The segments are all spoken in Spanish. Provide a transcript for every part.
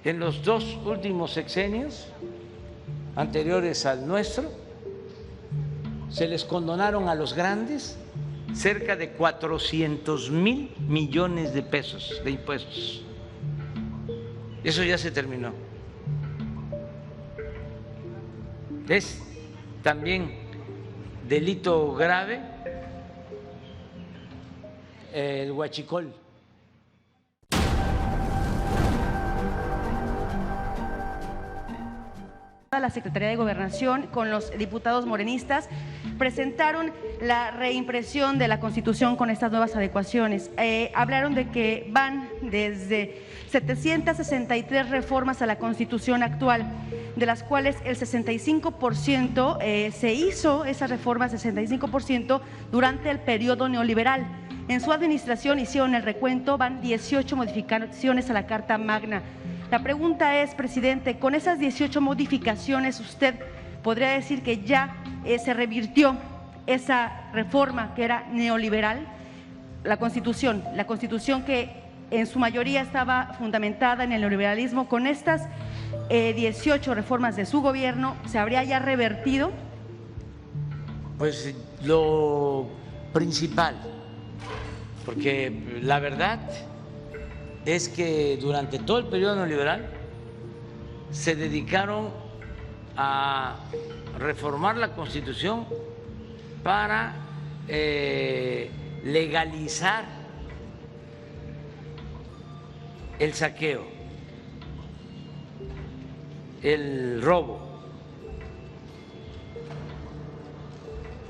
En los dos últimos sexenios anteriores al nuestro, se les condonaron a los grandes cerca de 400,000 millones de pesos de impuestos. Eso ya se terminó. Es también delito grave el huachicol. La Secretaría de Gobernación con los diputados morenistas presentaron la reimpresión de la Constitución con estas nuevas adecuaciones. Hablaron de que van desde 763 reformas a la Constitución actual, de las cuales el 65% se hizo, esas reformas, 65% durante el periodo neoliberal. En su administración hicieron el recuento, van 18 modificaciones a la Carta Magna. La pregunta es, presidente, con esas 18 modificaciones, ¿usted podría decir que ya se revirtió esa reforma que era neoliberal? La Constitución que en su mayoría estaba fundamentada en el neoliberalismo, con estas 18 reformas de su gobierno, ¿se habría ya revertido? Pues lo principal, porque la verdad es que durante todo el periodo neoliberal se dedicaron a reformar la Constitución para legalizar el saqueo, el robo.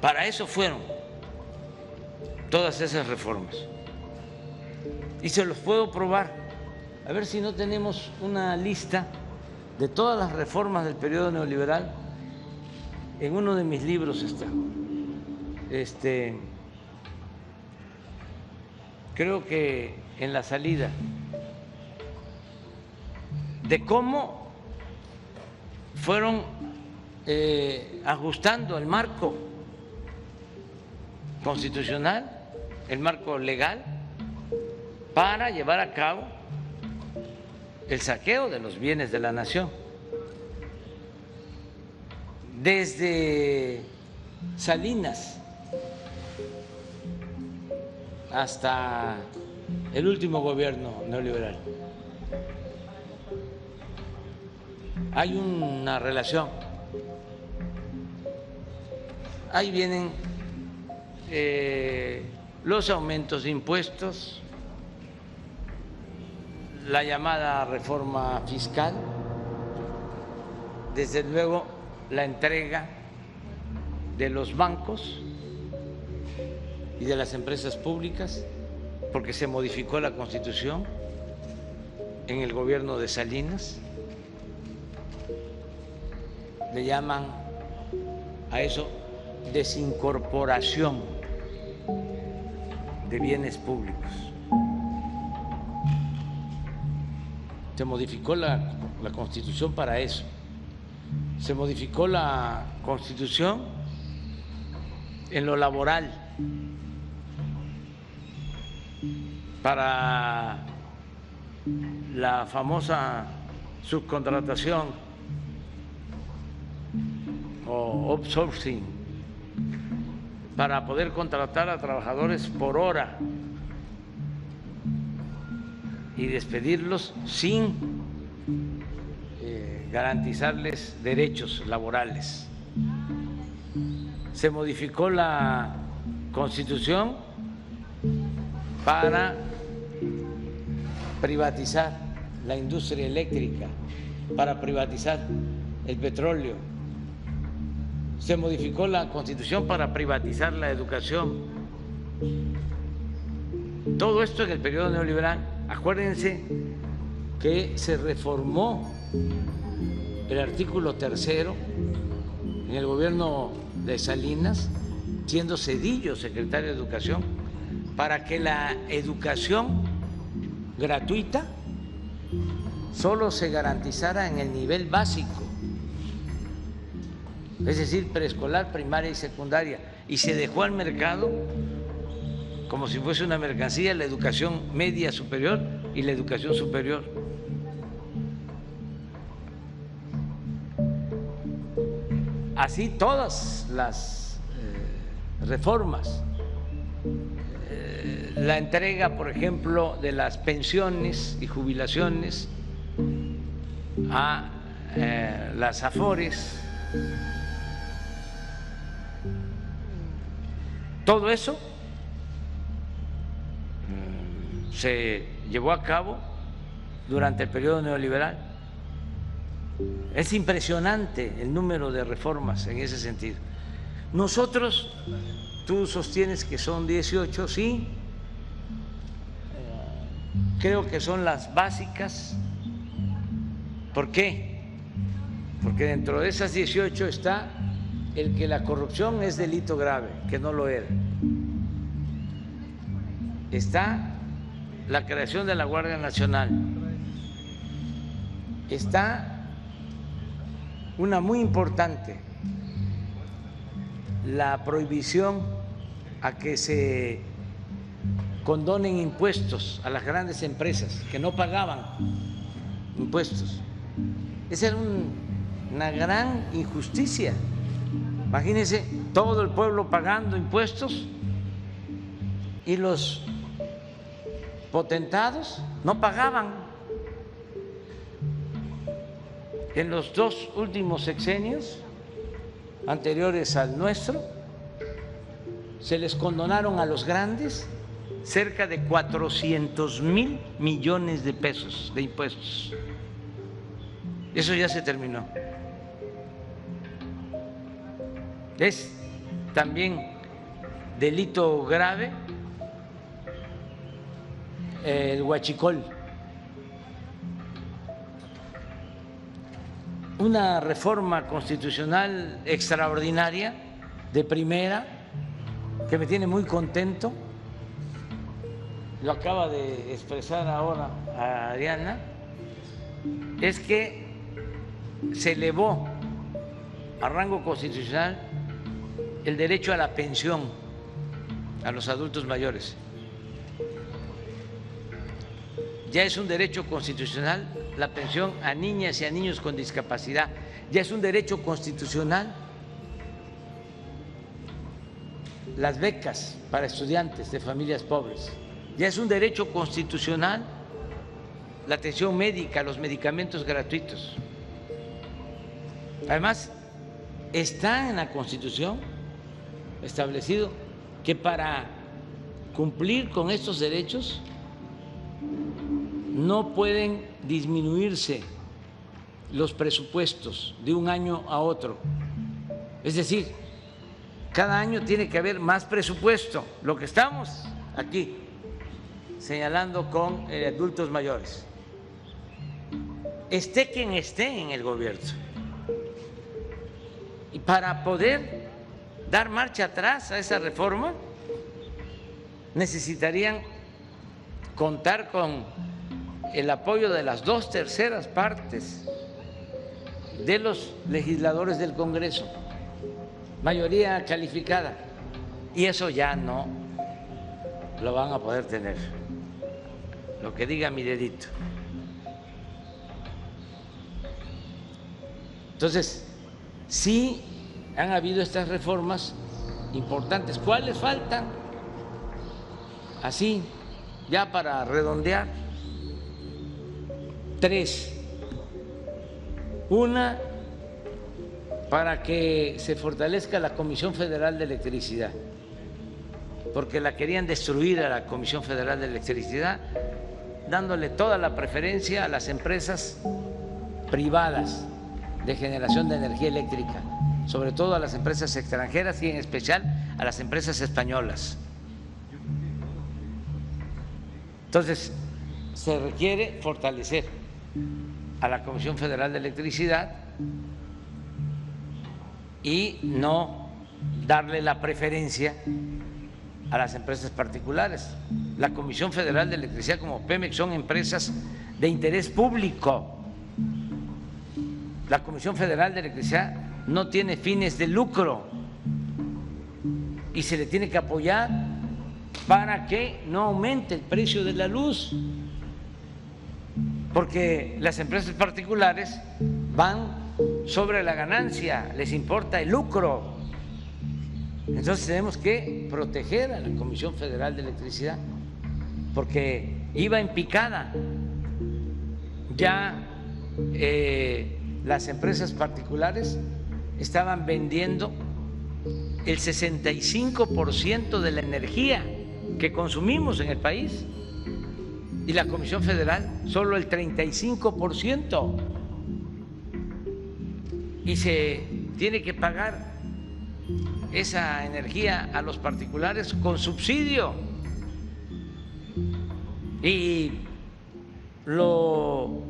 Para eso fueron todas esas reformas. Y se los puedo probar, a ver si no tenemos una lista de todas las reformas del periodo neoliberal. En uno de mis libros está. Creo que en la salida, de cómo fueron ajustando el marco constitucional, el marco legal, para llevar a cabo el saqueo de los bienes de la nación. Desde Salinas hasta el último gobierno neoliberal hay una relación. Ahí vienen los aumentos de impuestos, la llamada reforma fiscal, desde luego la entrega de los bancos y de las empresas públicas, porque se modificó la Constitución en el gobierno de Salinas. Le llaman a eso desincorporación de bienes públicos. Se modificó la Constitución para eso. Se modificó la Constitución en lo laboral, para la famosa subcontratación o outsourcing, para poder contratar a trabajadores por hora y despedirlos sin garantizarles derechos laborales. Se modificó la Constitución para privatizar la industria eléctrica, para privatizar el petróleo. Se modificó la Constitución para privatizar la educación. Todo esto en el periodo neoliberal. Acuérdense que se reformó el artículo 3º en el gobierno de Salinas, siendo Zedillo secretario de Educación, para que la educación gratuita solo se garantizara en el nivel básico, es decir, preescolar, primaria y secundaria, y se dejó al mercado como si fuese una mercancía la educación media superior y la educación superior. así todas las reformas. La entrega, por ejemplo, de las pensiones y jubilaciones a las AFORES, todo eso se llevó a cabo durante el periodo neoliberal. Es impresionante el número de reformas en ese sentido. Nosotros, tú sostienes que son 18, sí, creo que son las básicas. ¿Por qué? Porque dentro de esas 18 está el que la corrupción es delito grave, que no lo era. Está la creación de la Guardia Nacional. Está una muy importante, la prohibición a que se condonen impuestos a las grandes empresas que no pagaban impuestos. Esa era una gran injusticia. Imagínense todo el pueblo pagando impuestos y los potentados no pagaban. En los dos últimos sexenios anteriores al nuestro se les condonaron a los grandes cerca de 400,000 millones de pesos de impuestos. Eso ya se terminó. Es también delito grave el huachicol. Una reforma constitucional extraordinaria, de primera, que me tiene muy contento. Lo acaba de expresar ahora a Adriana, es que se elevó a rango constitucional el derecho a la pensión a los adultos mayores. Ya es un derecho constitucional la pensión a niñas y a niños con discapacidad. Ya es un derecho constitucional las becas para estudiantes de familias pobres. Ya es un derecho constitucional la atención médica, los medicamentos gratuitos. Además, está en la Constitución establecido que para cumplir con estos derechos no pueden disminuirse los presupuestos de un año a otro. Es decir, cada año tiene que haber más presupuesto. Lo que estamos aquí señalando con adultos mayores, esté quien esté en el gobierno. Y para poder dar marcha atrás a esa reforma, necesitarían contar con el apoyo de las 2/3 partes de los legisladores del Congreso, mayoría calificada, y eso ya no lo van a poder tener, lo que diga mi dedito. Entonces, sí han habido estas reformas importantes. ¿Cuáles faltan? Así, ya para redondear, 3. Una, para que se fortalezca la Comisión Federal de Electricidad, porque la querían destruir a la Comisión Federal de Electricidad, dándole toda la preferencia a las empresas privadas de generación de energía eléctrica, sobre todo a las empresas extranjeras y en especial a las empresas españolas. Entonces, se requiere fortalecer a la Comisión Federal de Electricidad y no darle la preferencia a las empresas particulares. La Comisión Federal de Electricidad, como Pemex, son empresas de interés público. La Comisión Federal de Electricidad no tiene fines de lucro y se le tiene que apoyar para que no aumente el precio de la luz, porque las empresas particulares van sobre la ganancia, les importa el lucro. Entonces tenemos que proteger a la Comisión Federal de Electricidad porque iba en picada. Ya las empresas particulares estaban vendiendo el 65% de la energía que consumimos en el país y la Comisión Federal solo el 35%, y se tiene que pagar esa energía a los particulares con subsidio. Y lo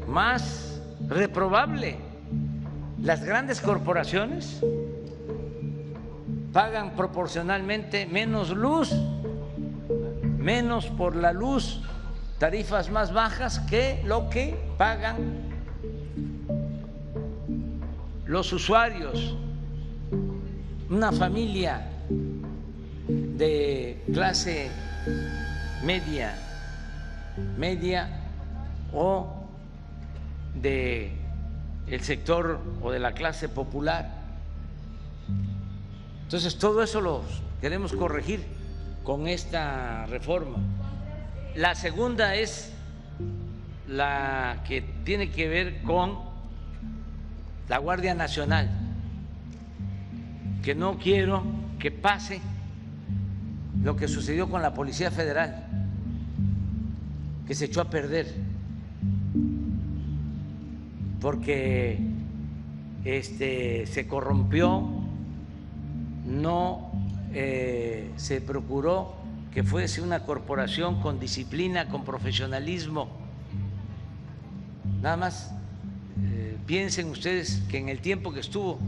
más reprobable, las grandes corporaciones pagan proporcionalmente menos luz, menos por la luz, tarifas más bajas que lo que pagan los usuarios. Una familia de clase media o de el sector o de la clase popular. Entonces todo eso lo queremos corregir con esta reforma. La segunda es la que tiene que ver con la Guardia Nacional, que no quiero que pase lo que sucedió con la Policía Federal, que se echó a perder porque se corrompió, no se procuró que fuese una corporación con disciplina, con profesionalismo. Nada más piensen ustedes que en el tiempo que estuvo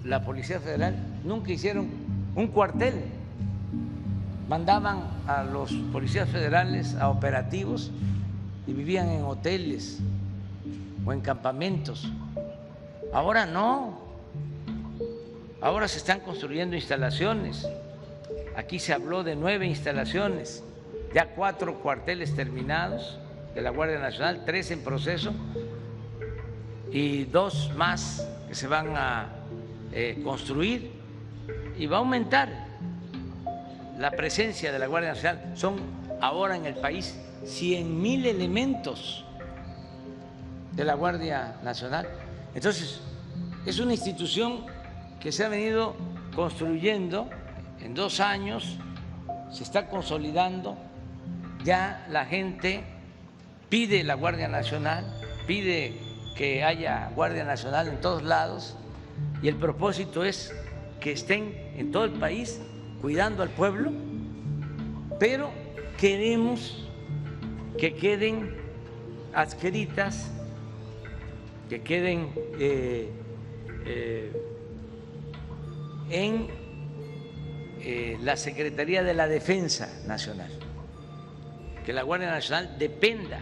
la Policía Federal nunca hicieron un cuartel. Mandaban a los policías federales a operativos y vivían en hoteles o en campamentos. Ahora no, ahora se están construyendo instalaciones. Aquí se habló de 9 instalaciones, ya 4 cuarteles terminados de la Guardia Nacional, 3 en proceso y 2 más que se van a construir, y va a aumentar la presencia de la Guardia Nacional. Son ahora en el país 100,000 elementos de la Guardia Nacional. Entonces, es una institución que se ha venido construyendo en 2 años, se está consolidando, ya la gente pide la Guardia Nacional, pide que haya Guardia Nacional en todos lados, y el propósito es que estén en todo el país cuidando al pueblo, pero queremos que queden adscritas, que queden en la Secretaría de la Defensa Nacional, que la Guardia Nacional dependa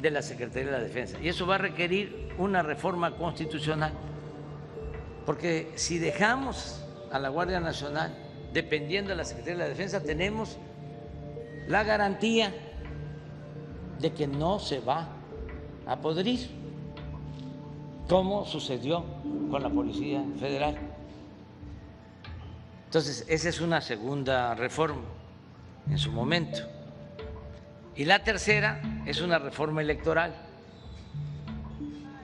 de la Secretaría de la Defensa, y eso va a requerir una reforma constitucional, porque si dejamos a la Guardia Nacional dependiendo de la Secretaría de la Defensa, tenemos la garantía de que no se va a podrir, como sucedió con la Policía Federal. Entonces, esa es una segunda reforma en su momento. Y la tercera es una reforma electoral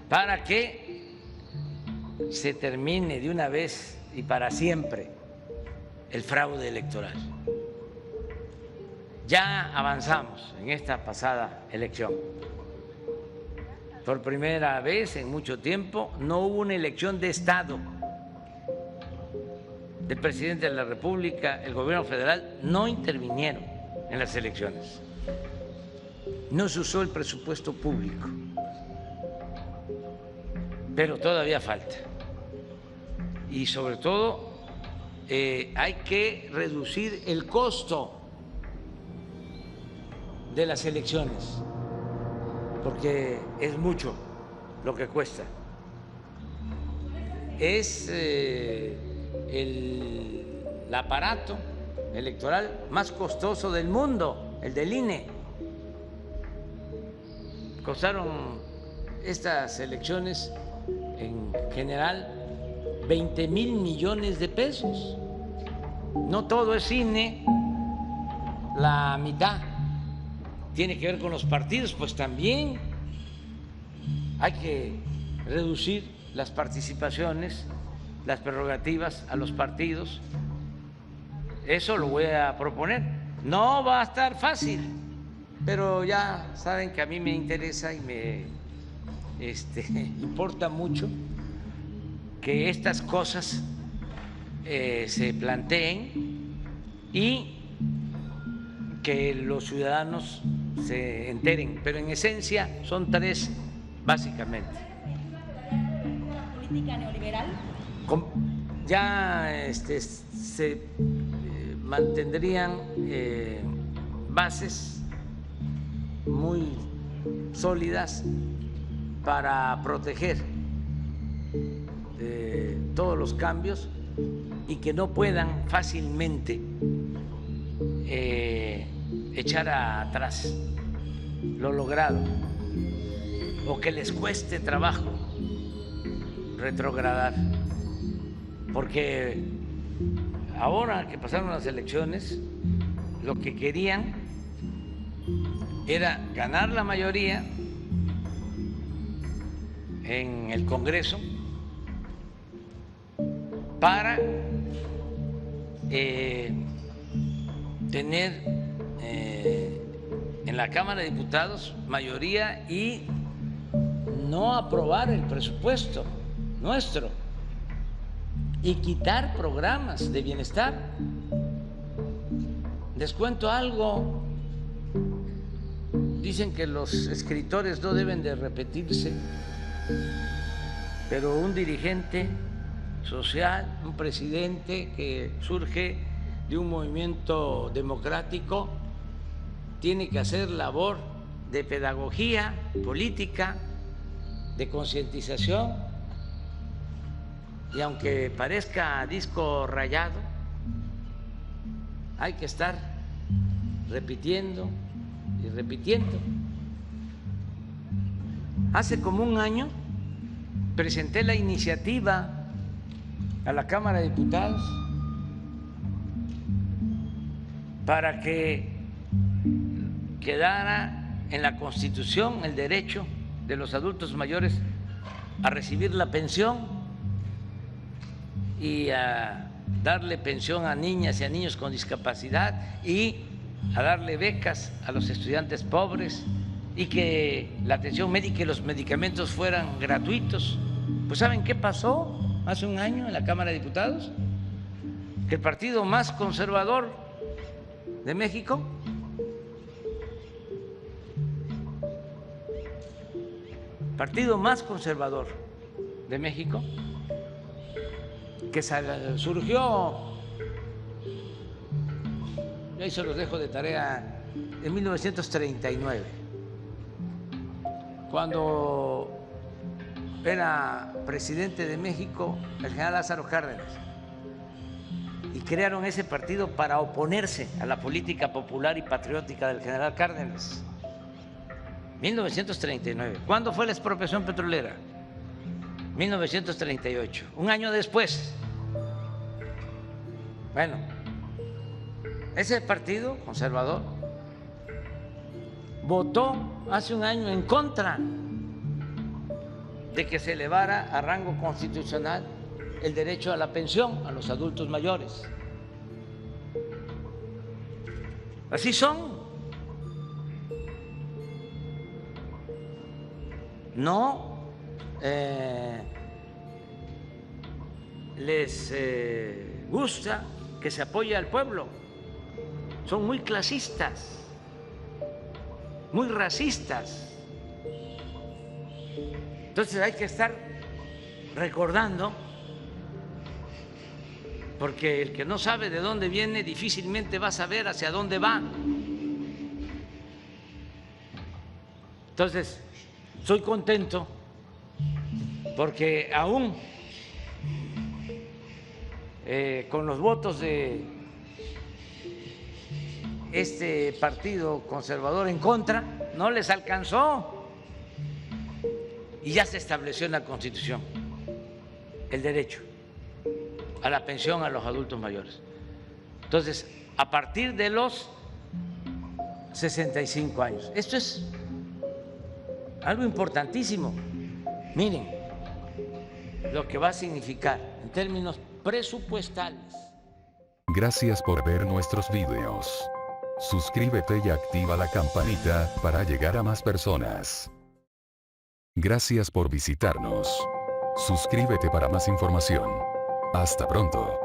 para que se termine de una vez y para siempre el fraude electoral. Ya avanzamos en esta pasada elección. Por primera vez en mucho tiempo no hubo una elección de Estado. El presidente de la República, el gobierno federal no intervinieron en las elecciones. No se usó el presupuesto público, pero todavía falta. Y sobre todo hay que reducir el costo de las elecciones, porque es mucho lo que cuesta. Es el aparato electoral más costoso del mundo, el del INE. Costaron estas elecciones en general 20,000 millones de pesos. No todo es cine, la mitad tiene que ver con los partidos, pues también hay que reducir las participaciones, las prerrogativas a los partidos. Eso lo voy a proponer. No va a estar fácil, pero ya saben que a mí me interesa y me importa mucho que estas cosas se planteen y que los ciudadanos se enteren, pero en esencia son tres básicamente. ¿Política neoliberal? Ya se mantendrían bases muy sólidas para proteger todos los cambios y que no puedan fácilmente echar atrás lo logrado o que les cueste trabajo retrogradar, porque ahora que pasaron las elecciones lo que querían era ganar la mayoría en el Congreso para tener en la Cámara de Diputados mayoría y no aprobar el presupuesto nuestro y quitar programas de bienestar. Les cuento algo, dicen que los escritores no deben de repetirse, pero un dirigente social, un presidente que surge de un movimiento democrático, tiene que hacer labor de pedagogía política, de concientización, y aunque parezca disco rayado, hay que estar repitiendo y repitiendo. Hace como un año presenté la iniciativa a la Cámara de Diputados para que quedara en la Constitución el derecho de los adultos mayores a recibir la pensión y a darle pensión a niñas y a niños con discapacidad y a darle becas a los estudiantes pobres y que la atención médica y los medicamentos fueran gratuitos. Pues ¿saben qué pasó hace un año en la Cámara de Diputados? Que el partido más conservador de México que surgió, y ahí se los dejo de tarea, en 1939, cuando era presidente de México el general Lázaro Cárdenas, y crearon ese partido para oponerse a la política popular y patriótica del general Cárdenas. 1939. ¿Cuándo fue la expropiación petrolera? 1938, un año después. Bueno, ese partido conservador votó hace un año en contra de que se elevara a rango constitucional el derecho a la pensión a los adultos mayores. Así son. No les gusta que se apoye al pueblo. Son muy clasistas, muy racistas. Entonces hay que estar recordando, porque el que no sabe de dónde viene difícilmente va a saber hacia dónde va. Entonces, soy contento porque aún con los votos de este partido conservador en contra, no les alcanzó y ya se estableció en la Constitución el derecho a la pensión a los adultos mayores. Entonces, a partir de los 65 años. Esto es algo importantísimo. Miren lo que va a significar en términos presupuestales. Gracias por ver nuestros videos. Suscríbete y activa la campanita para llegar a más personas. Gracias por visitarnos. Suscríbete para más información. Hasta pronto.